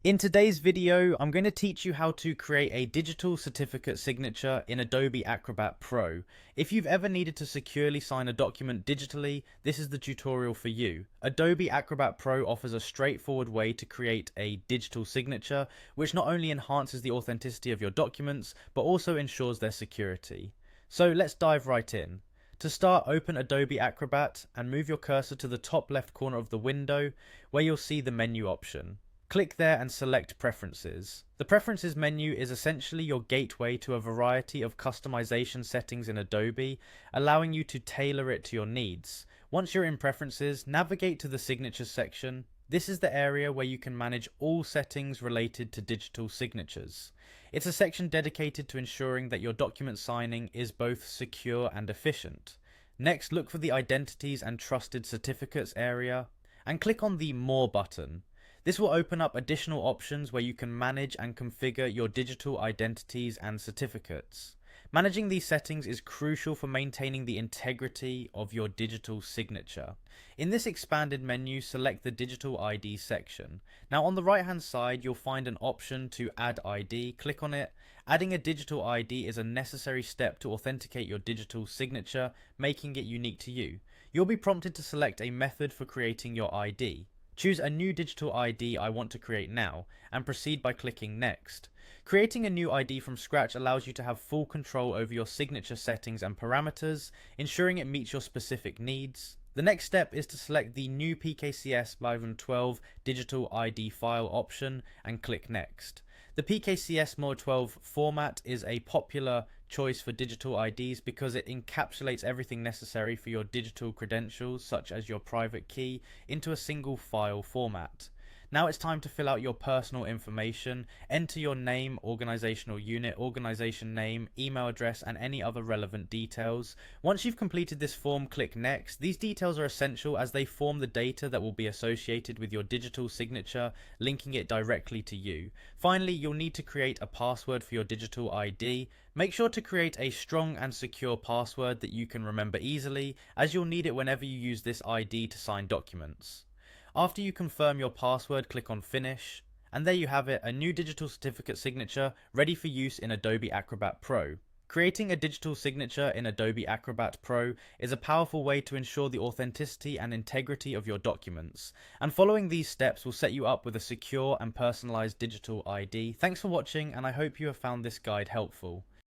In today's video, I'm going to teach you how to create a digital certificate signature in Adobe Acrobat Pro. If you've ever needed to securely sign a document digitally, this is the tutorial for you. Adobe Acrobat Pro offers a straightforward way to create a digital signature, which not only enhances the authenticity of your documents, but also ensures their security. So let's dive right in. To start, open Adobe Acrobat and move your cursor to the top left corner of the window, where you'll see the menu option. Click there and select Preferences. The Preferences menu is essentially your gateway to a variety of customization settings in Adobe, allowing you to tailor it to your needs. Once you're in Preferences, navigate to the Signatures section. This is the area where you can manage all settings related to digital signatures. It's a section dedicated to ensuring that your document signing is both secure and efficient. Next, look for the Identities and Trusted Certificates area and click on the More button. This will open up additional options where you can manage and configure your digital identities and certificates. Managing these settings is crucial for maintaining the integrity of your digital signature. In this expanded menu, select the Digital ID section. Now on the right hand side, you'll find an option to Add ID. Click on it. Adding a digital ID is a necessary step to authenticate your digital signature, making it unique to you. You'll be prompted to select a method for creating your ID. Choose a new digital ID I want to create now, and proceed by clicking Next. Creating a new ID from scratch allows you to have full control over your signature settings and parameters, ensuring it meets your specific needs. The next step is to select the new PKCS 512 digital ID file option and click Next. The PKCS Mod 12 format is a popular choice for digital IDs because it encapsulates everything necessary for your digital credentials, such as your private key, into a single file format. Now it's time to fill out your personal information. Enter your name, organizational unit, organization name, email address, and any other relevant details. Once you've completed this form, click Next. These details are essential as they form the data that will be associated with your digital signature, linking it directly to you. Finally, you'll need to create a password for your digital ID. Make sure to create a strong and secure password that you can remember easily, as you'll need it whenever you use this ID to sign documents. After you confirm your password, click on Finish, and there you have it, a new digital certificate signature ready for use in Adobe Acrobat Pro. Creating a digital signature in Adobe Acrobat Pro is a powerful way to ensure the authenticity and integrity of your documents, and following these steps will set you up with a secure and personalized digital ID. Thanks for watching, and I hope you have found this guide helpful.